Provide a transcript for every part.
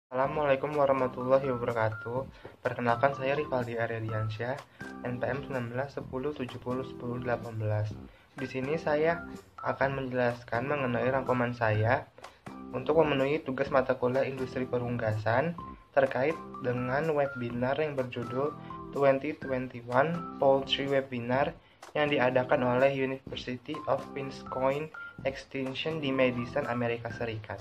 Assalamualaikum warahmatullahi wabarakatuh. Perkenalkan saya Rivaldi Aryadiansyah, NPM 19 10 70 10 18. Di sini saya akan menjelaskan mengenai rangkuman saya untuk memenuhi tugas mata kuliah Industri Perunggasan terkait dengan webinar yang berjudul 2021 Poultry Webinar yang diadakan oleh University of Wisconsin Extension di Madison, Amerika Serikat.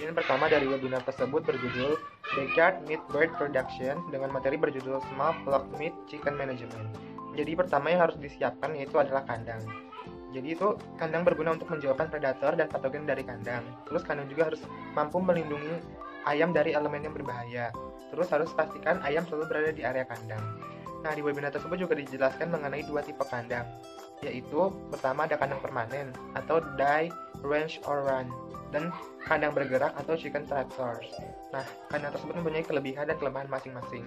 Yang pertama dari webinar tersebut berjudul Backyard Meat Bird Production dengan materi berjudul Small Flock Meat Chicken Management. Jadi pertama yang harus disiapkan yaitu adalah kandang. Jadi itu kandang berguna untuk menjauhkan predator dan patogen dari kandang. Terus kandang juga harus mampu melindungi ayam dari elemen yang berbahaya. Terus harus pastikan ayam selalu berada di area kandang. Nah, di webinar tersebut juga dijelaskan mengenai dua tipe kandang, yaitu pertama ada kandang permanen atau die, range, or run, dan kandang bergerak atau chicken tractors. Nah, kandang tersebut mempunyai kelebihan dan kelemahan masing-masing.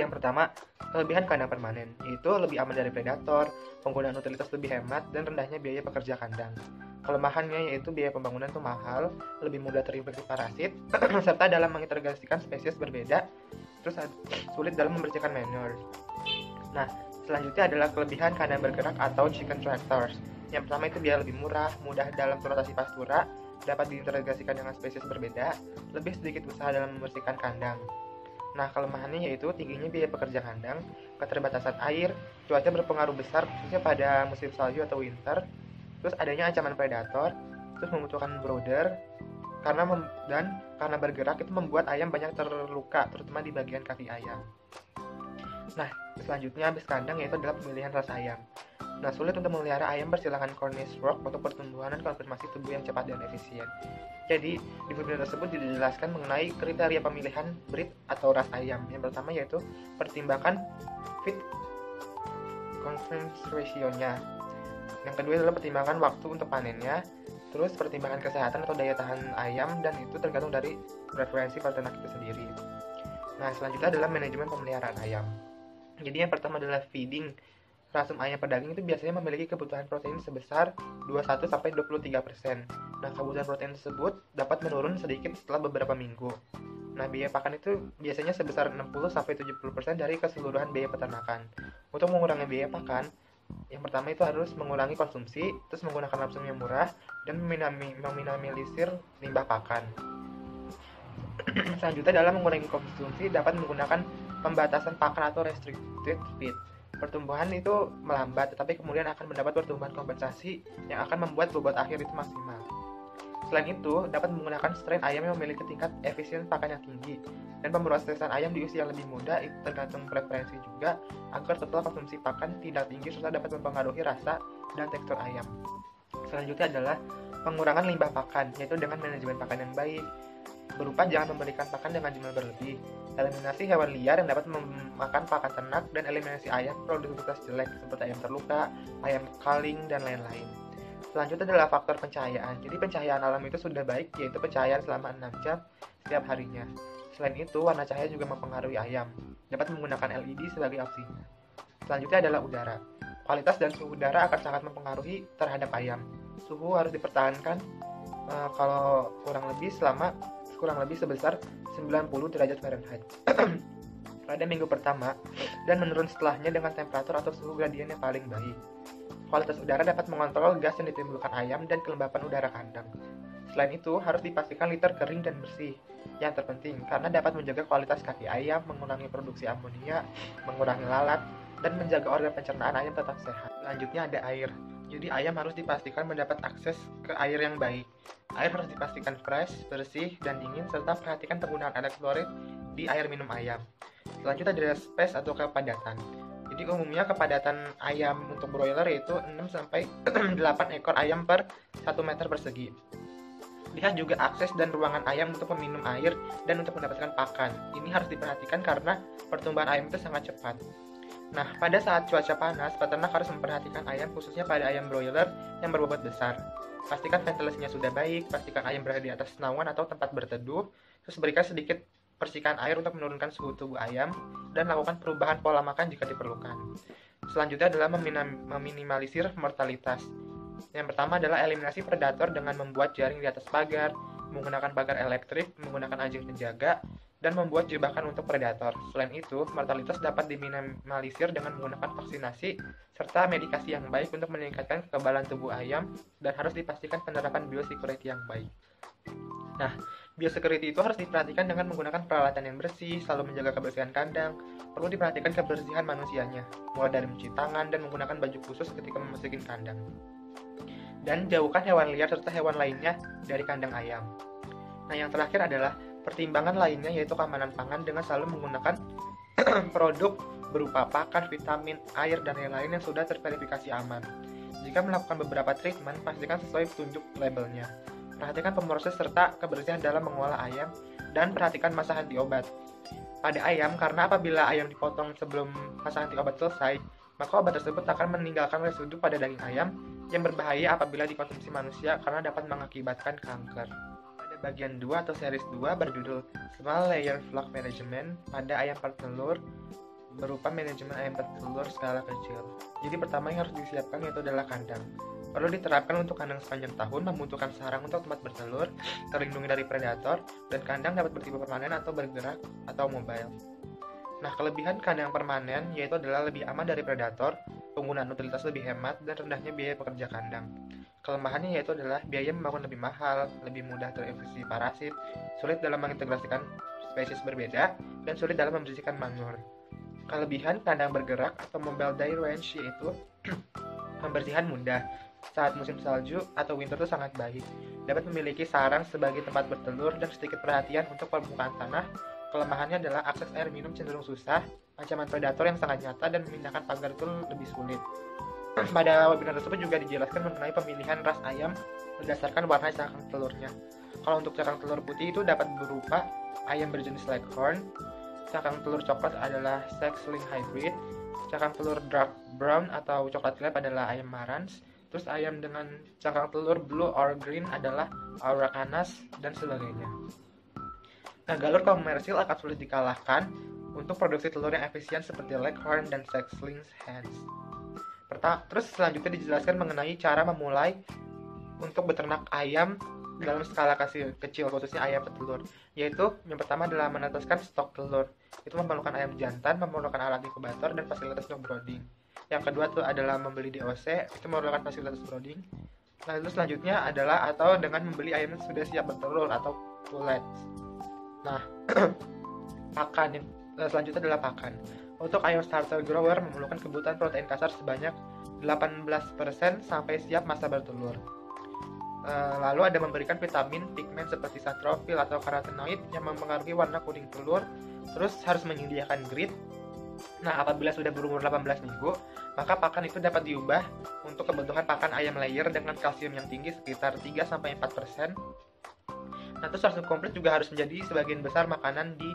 Yang pertama, kelebihan kandang permanen, yaitu lebih aman dari predator, penggunaan utilitas lebih hemat, dan rendahnya biaya pekerja kandang. Kelemahannya yaitu biaya pembangunan itu mahal, lebih mudah terinfeksi parasit, serta dalam mengintegrasikan spesies berbeda, terus sulit dalam membersihkan manure. Nah, selanjutnya adalah kelebihan kandang bergerak atau chicken tractors. Yang pertama itu biaya lebih murah, mudah dalam rotasi pastura, dapat diintegrasikan dengan spesies berbeda, lebih sedikit usaha dalam membersihkan kandang. Nah, kelemahannya yaitu tingginya biaya pekerja kandang, keterbatasan air, cuaca berpengaruh besar khususnya pada musim salju atau winter, terus adanya ancaman predator, terus membutuhkan brooder, karena bergerak itu membuat ayam banyak terluka, terutama di bagian kaki ayam. Nah, selanjutnya habis kandang yaitu adalah pemilihan ras ayam. Nah, sulit untuk memelihara ayam bersilakan Cornish Rock untuk pertumbuhan dan konfirmasi tubuh yang cepat dan efisien. Jadi, di video tersebut dijelaskan mengenai kriteria pemilihan breed atau ras ayam. Yang pertama yaitu pertimbangan feed consumption ratio-nya. Yang kedua adalah pertimbangan waktu untuk panennya. Terus pertimbangan kesehatan atau daya tahan ayam, dan itu tergantung dari preferensi peternak itu sendiri. Nah, selanjutnya adalah manajemen pemeliharaan ayam. Jadi yang pertama adalah feeding. Rasum ayam pedaging itu biasanya memiliki kebutuhan protein sebesar 21-23%. Nah, kebutuhan protein tersebut dapat menurun sedikit setelah beberapa minggu. Nah, biaya pakan itu biasanya sebesar 60-70% dari keseluruhan biaya peternakan. Untuk mengurangi biaya pakan, yang pertama itu harus mengurangi konsumsi, terus menggunakan rasum yang murah, dan meminimalisir limbah pakan. Selanjutnya dalam mengurangi konsumsi dapat menggunakan pembatasan pakan atau restricted feed. Pertumbuhan itu melambat, tetapi kemudian akan mendapat pertumbuhan kompensasi yang akan membuat bobot akhir itu maksimal. Selain itu, dapat menggunakan strain ayam yang memiliki tingkat efisien pakan yang tinggi, dan pemrosesan ayam di usia yang lebih muda itu tergantung preferensi juga, agar total konsumsi pakan tidak tinggi serta dapat mempengaruhi rasa dan tekstur ayam. Selanjutnya adalah pengurangan limbah pakan, yaitu dengan manajemen pakan yang baik, berupa jangan memberikan pakan dengan jumlah berlebih, eliminasi hewan liar yang dapat memakan pakan ternak, dan eliminasi ayam produktivitas jelek seperti ayam terluka, ayam kaling, dan lain-lain. Selanjutnya adalah faktor pencahayaan. Jadi pencahayaan alam itu sudah baik, yaitu pencahayaan selama 6 jam setiap harinya. Selain itu, warna cahaya juga mempengaruhi ayam. Dapat menggunakan LED sebagai opsinya. Selanjutnya adalah udara. Kualitas dan suhu udara akan sangat mempengaruhi terhadap ayam. Suhu harus dipertahankan kalau kurang lebih sebesar 90 derajat Fahrenheit pada minggu pertama, dan menurun setelahnya dengan temperatur atau suhu gradien yang paling baik. Kualitas udara dapat mengontrol gas yang ditimbulkan ayam dan kelembapan udara kandang. Selain itu, harus dipastikan liter kering dan bersih. Yang terpenting, karena dapat menjaga kualitas kaki ayam, mengurangi produksi amonia, mengurangi lalat, dan menjaga organ pencernaan ayam tetap sehat. Selanjutnya ada air. Jadi ayam harus dipastikan mendapat akses ke air yang baik. Air harus dipastikan fresh, bersih, dan dingin, serta perhatikan penggunaan elektrolit di air minum ayam. Selanjutnya ada space atau kepadatan. Jadi umumnya kepadatan ayam untuk broiler yaitu 6-8 ekor ayam per 1 meter persegi. Lihat juga akses dan ruangan ayam untuk meminum air dan untuk mendapatkan pakan. Ini harus diperhatikan karena pertumbuhan ayam itu sangat cepat. Nah, pada saat cuaca panas, peternak harus memperhatikan ayam, khususnya pada ayam broiler yang berbobot besar. Pastikan ventilasinya sudah baik, pastikan ayam berada di atas naungan atau tempat berteduh, terus berikan sedikit percikan air untuk menurunkan suhu tubuh ayam, dan lakukan perubahan pola makan jika diperlukan. Selanjutnya adalah meminimalisir mortalitas. Yang pertama adalah eliminasi predator dengan membuat jaring di atas pagar, menggunakan pagar elektrik, menggunakan anjing penjaga, dan membuat jebakan untuk predator. Selain itu, mortalitas dapat diminimalisir dengan menggunakan vaksinasi serta medikasi yang baik untuk meningkatkan kekebalan tubuh ayam, dan harus dipastikan penerapan biosecurity yang baik. Nah, biosecurity itu harus diperhatikan dengan menggunakan peralatan yang bersih, selalu menjaga kebersihan kandang, perlu diperhatikan kebersihan manusianya, mulai dari mencuci tangan dan menggunakan baju khusus ketika memasuki kandang. Dan jauhkan hewan liar serta hewan lainnya dari kandang ayam. Nah, yang terakhir adalah pertimbangan lainnya, yaitu keamanan pangan dengan selalu menggunakan produk berupa pakan, vitamin, air, dan lain-lain yang sudah terverifikasi aman. Jika melakukan beberapa treatment, pastikan sesuai petunjuk labelnya. Perhatikan pemroses serta kebersihan dalam mengolah ayam, dan perhatikan masa anti obat pada ayam, karena apabila ayam dipotong sebelum masa anti obat selesai, maka obat tersebut akan meninggalkan residu pada daging ayam yang berbahaya apabila dikonsumsi manusia karena dapat mengakibatkan kanker. Bagian 2 atau series 2 berjudul Small Layer Flock Management pada ayam petelur berupa manajemen ayam petelur skala kecil. Jadi pertama yang harus disiapkan yaitu adalah kandang. Perlu diterapkan untuk kandang sepanjang tahun, membutuhkan sarang untuk tempat bertelur, terlindungi dari predator, dan kandang dapat bertipe permanen atau bergerak atau mobile. Nah, kelebihan kandang permanen yaitu adalah lebih aman dari predator, penggunaan utilitas lebih hemat, dan rendahnya biaya pekerja kandang. Kelemahannya yaitu adalah biaya membangun lebih mahal, lebih mudah terinfeksi parasit, sulit dalam mengintegrasikan spesies berbeda, dan sulit dalam membersihkan manure. Kelebihan kandang bergerak atau mobile day range yaitu pembersihan mudah. Saat musim salju atau winter itu sangat baik. Dapat memiliki sarang sebagai tempat bertelur dan sedikit perhatian untuk permukaan tanah. Kelemahannya adalah akses air minum cenderung susah, ancaman predator yang sangat nyata, dan memindahkan pagar itu lebih sulit. Pada webinar tersebut juga dijelaskan mengenai pemilihan ras ayam berdasarkan warna cakang telurnya. Kalau untuk cakang telur putih itu dapat berupa ayam berjenis Leghorn, cakang telur coklat adalah Sex-Link Hybrid, cakang telur dark brown atau coklat gelap adalah ayam Marans, terus ayam dengan cakang telur blue or green adalah Araucanas, dan sebagainya. Nah, galur komersil akan sulit dikalahkan untuk produksi telur yang efisien seperti Leghorn dan Sex-Link Hens. Terus selanjutnya dijelaskan mengenai cara memulai untuk beternak ayam dalam skala kecil, khususnya ayam petelur, yaitu yang pertama adalah menetaskan stok telur. Itu memerlukan ayam jantan, memerlukan alat inkubator dan fasilitas untuk brooding. Yang kedua itu adalah membeli DOC, itu memerlukan fasilitas brooding. Lalu selanjutnya adalah atau dengan membeli ayam yang sudah siap bertelur atau pullets. Nah, pakan selanjutnya adalah pakan. Untuk ayam starter grower memerlukan kebutuhan protein kasar sebanyak 18% sampai siap masa bertelur. Lalu ada memberikan vitamin, pigmen seperti satrofil atau karotenoid yang mempengaruhi warna kuning telur. Terus harus menyediakan grid. Nah, apabila sudah berumur 18 minggu, maka pakan itu dapat diubah untuk kebutuhan pakan ayam layer dengan kalsium yang tinggi sekitar 3-4%. Nah, terus rasu komplit juga harus menjadi sebagian besar makanan di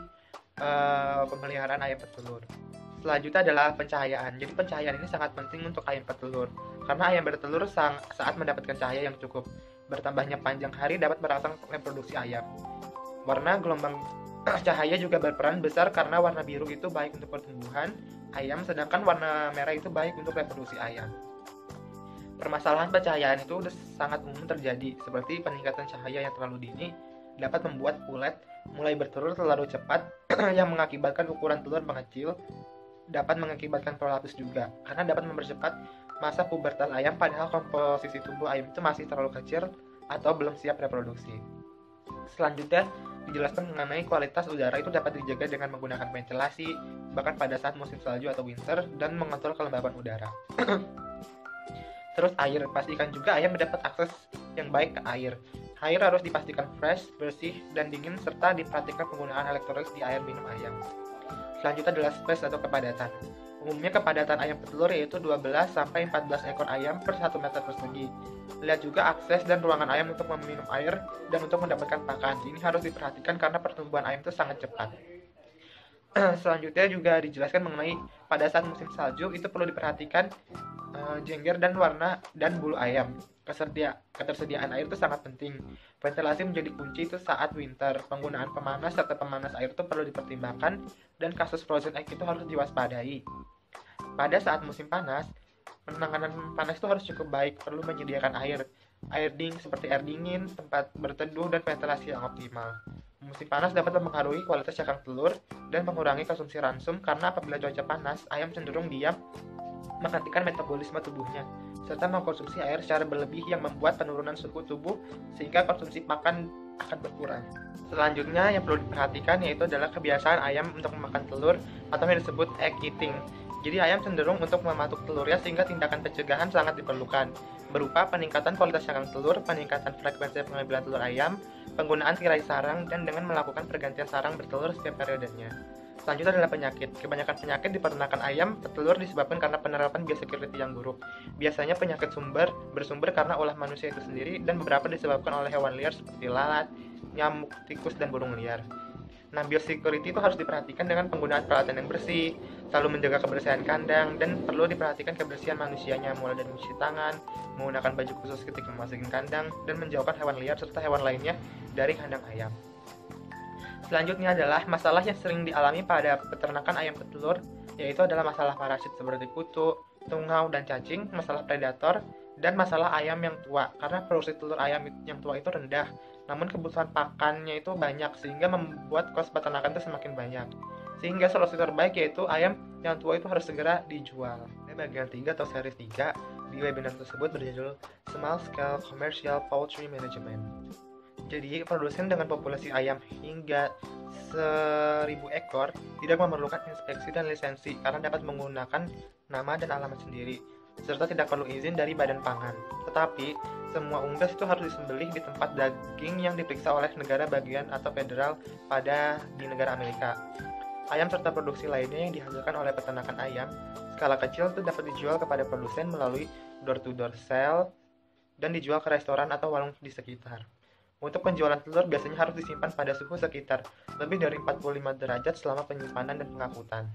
pemeliharaan ayam petelur. Selanjutnya adalah pencahayaan. Jadi pencahayaan ini sangat penting untuk ayam petelur, karena ayam bertelur saat mendapatkan cahaya yang cukup. Bertambahnya panjang hari dapat merangsang reproduksi ayam. Warna gelombang cahaya juga berperan besar karena warna biru itu baik untuk pertumbuhan ayam, sedangkan warna merah itu baik untuk reproduksi ayam. Permasalahan pencahayaan itu sangat umum terjadi, seperti peningkatan cahaya yang terlalu dini dapat membuat pulet mulai bertelur terlalu cepat yang mengakibatkan ukuran telur mengecil, dapat mengakibatkan prolapse juga, karena dapat mempercepat masa pubertas ayam padahal komposisi tubuh ayam itu masih terlalu kecil atau belum siap reproduksi. Selanjutnya dijelaskan mengenai kualitas udara itu dapat dijaga dengan menggunakan ventilasi bahkan pada saat musim salju atau winter, dan mengontrol kelembaban udara. Terus air, pastikan juga ayam mendapat akses yang baik ke air. Air harus dipastikan fresh, bersih, dan dingin, serta diperhatikan penggunaan elektrolit di air minum ayam. Selanjutnya adalah space atau kepadatan. Umumnya kepadatan ayam petelur yaitu 12-14 ekor ayam per 1 meter persegi. Lihat juga akses dan ruangan ayam untuk meminum air dan untuk mendapatkan pakan. Ini harus diperhatikan karena pertumbuhan ayam itu sangat cepat. Selanjutnya juga dijelaskan mengenai pada saat musim salju itu perlu diperhatikan jengger dan warna dan bulu ayam. Ketersediaan air itu sangat penting. Ventilasi menjadi kunci itu saat winter. Penggunaan pemanas serta pemanas air itu perlu dipertimbangkan, dan kasus frozen egg itu harus diwaspadai. Pada saat musim panas, penanganan panas itu harus cukup baik. Perlu menyediakan air seperti air dingin, tempat berteduh, dan ventilasi yang optimal. Musim panas dapat mempengaruhi kualitas cakang telur dan mengurangi konsumsi ransum karena apabila cuaca panas, ayam cenderung diam menghentikan metabolisme tubuhnya, serta mengkonsumsi air secara berlebih yang membuat penurunan suhu tubuh sehingga konsumsi pakan akan berkurang. Selanjutnya yang perlu diperhatikan yaitu adalah kebiasaan ayam untuk memakan telur atau yang disebut egg eating. Jadi ayam cenderung untuk mematuk telurnya sehingga tindakan pencegahan sangat diperlukan, berupa peningkatan kualitas cakang telur, peningkatan frekuensi pengambilan telur ayam, penggunaan tirai sarang, dan dengan melakukan pergantian sarang bertelur setiap periodenya. Selanjutnya adalah penyakit. Kebanyakan penyakit di peternakan ayam petelur disebabkan karena penerapan biosecurity yang buruk. Biasanya penyakit bersumber karena ulah manusia itu sendiri dan beberapa disebabkan oleh hewan liar seperti lalat, nyamuk, tikus, dan burung liar. Nah, biosecurity itu harus diperhatikan dengan penggunaan peralatan yang bersih, selalu menjaga kebersihan kandang, dan perlu diperhatikan kebersihan manusianya, mulai dari mencuci tangan, menggunakan baju khusus ketika memasuki kandang, dan menjauhkan hewan liar serta hewan lainnya dari kandang ayam. Selanjutnya adalah masalah yang sering dialami pada peternakan ayam petelur, yaitu adalah masalah parasit seperti kutu, tungau, dan cacing, masalah predator, dan masalah ayam yang tua, karena produksi telur ayam yang tua itu rendah, namun kebutuhan pakannya itu banyak, sehingga membuat kos peternakan itu semakin banyak. Sehingga solusi terbaik yaitu ayam yang tua itu harus segera dijual. Bagian 3 atau seri 3 di webinar tersebut berjudul Small Scale Commercial Poultry Management. Jadi, produsen dengan populasi ayam hingga 1.000 ekor tidak memerlukan inspeksi dan lisensi karena dapat menggunakan nama dan alamat sendiri, serta tidak perlu izin dari Badan Pangan. Tetapi, semua unggas itu harus disembelih di tempat daging yang diperiksa oleh negara bagian atau federal di negara Amerika. Ayam serta produksi lainnya yang dihasilkan oleh peternakan ayam skala kecil itu dapat dijual kepada produsen melalui door-to-door sale dan dijual ke restoran atau warung di sekitar. Untuk penjualan telur biasanya harus disimpan pada suhu sekitar lebih dari 45 derajat selama penyimpanan dan pengangkutan.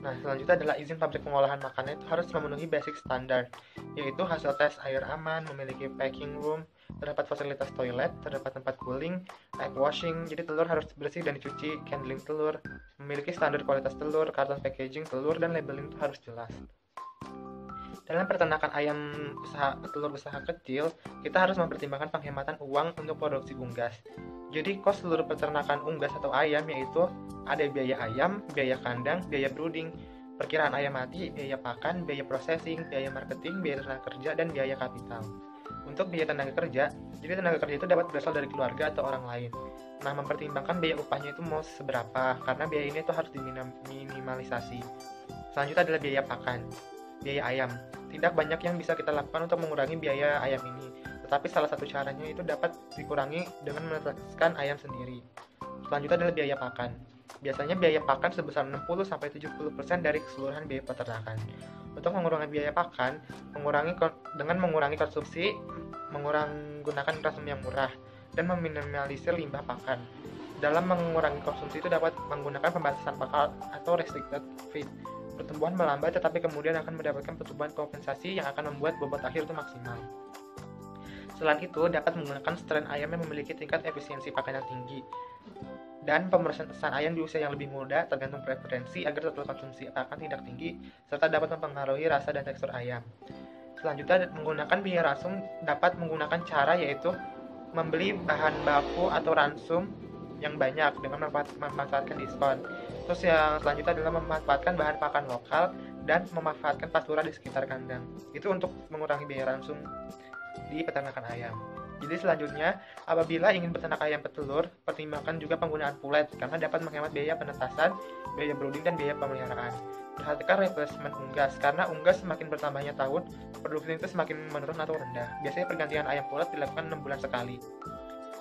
Nah, selanjutnya adalah izin pabrik pengolahan makanan itu harus memenuhi basic standar, yaitu hasil tes air aman, memiliki packing room, terdapat fasilitas toilet, terdapat tempat cooling, egg washing, jadi telur harus bersih dan dicuci, handling telur, memiliki standar kualitas telur, karton packaging telur, dan labeling itu harus jelas. Dalam peternakan ayam telur usaha kecil, kita harus mempertimbangkan penghematan uang untuk produksi unggas. Jadi kos seluruh peternakan unggas atau ayam yaitu ada biaya ayam, biaya kandang, biaya brooding, perkiraan ayam mati, biaya pakan, biaya processing, biaya marketing, biaya tenaga kerja, dan biaya kapital. Untuk biaya tenaga kerja, jadi tenaga kerja itu dapat berasal dari keluarga atau orang lain. Nah, mempertimbangkan biaya upahnya itu mau seberapa, karena biaya ini itu harus diminimalisasi. Selanjutnya adalah biaya pakan. Biaya ayam. Tidak banyak yang bisa kita lakukan untuk mengurangi biaya ayam ini, tetapi salah satu caranya itu dapat dikurangi dengan menetaskan ayam sendiri. Selanjutnya adalah biaya pakan. Biasanya biaya pakan sebesar 60-70% dari keseluruhan biaya peternakan. Untuk mengurangi biaya pakan, dengan mengurangi konsumsi, menggunakan ransum yang murah, dan meminimalisir limbah pakan. Dalam mengurangi konsumsi itu dapat menggunakan pembatasan pakan atau restricted feed. Pertumbuhan melambat tetapi kemudian akan mendapatkan pertumbuhan kompensasi yang akan membuat bobot akhir itu maksimal. Selain itu, dapat menggunakan strain ayam yang memiliki tingkat efisiensi pakan yang tinggi dan pemrosesan ayam di usia yang lebih muda tergantung preferensi agar total konsumsi pakan tidak tinggi serta dapat mempengaruhi rasa dan tekstur ayam. Selanjutnya, menggunakan biaya ransum dapat menggunakan cara yaitu membeli bahan baku atau ransum yang banyak dengan memanfaatkan diskon. Terus yang selanjutnya adalah memanfaatkan bahan pakan lokal dan memanfaatkan pastura di sekitar kandang. Itu untuk mengurangi biaya ransum di peternakan ayam. Jadi selanjutnya, apabila ingin beternak ayam petelur, pertimbangkan juga penggunaan pulet karena dapat menghemat biaya penetasan, biaya brooding, dan biaya pemeliharaan. Perhatikan replacement unggas karena unggas semakin bertambahnya tahun, produksi itu semakin menurun atau rendah. Biasanya pergantian ayam pulet dilakukan 6 bulan sekali.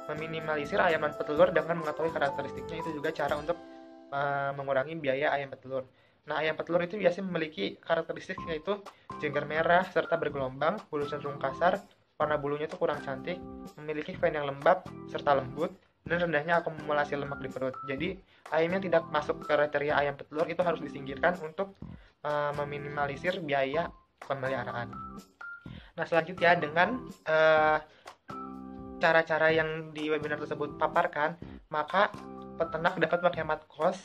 Meminimalisir ayam dan petelur dengan mengetahui karakteristiknya itu juga cara untuk mengurangi biaya ayam petelur. Nah, ayam petelur itu biasanya memiliki karakteristik yaitu jengger merah serta bergelombang, bulu cenderung kasar, warna bulunya itu kurang cantik, memiliki vein yang lembab serta lembut, dan rendahnya akumulasi lemak di perut. Jadi, ayam yang tidak masuk kriteria ayam petelur itu harus disingkirkan untuk meminimalisir biaya pemeliharaan. Nah, selanjutnya dengan cara-cara yang di webinar tersebut paparkan, maka peternak dapat menghemat kos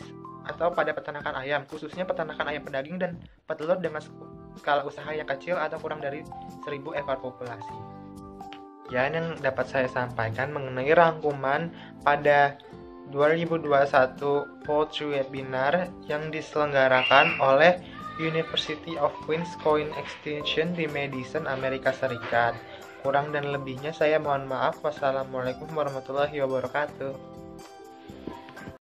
atau pada peternakan ayam, khususnya peternakan ayam pedaging dan petelur dengan skala usaha yang kecil atau kurang dari 1.000 ekor populasi. sekian yang dapat saya sampaikan mengenai rangkuman pada 2021 Poetry Webinar yang diselenggarakan oleh University of Queens Coin Extension di Madison, Amerika Serikat. Kurang dan lebihnya saya mohon maaf. Wassalamualaikum warahmatullahi wabarakatuh.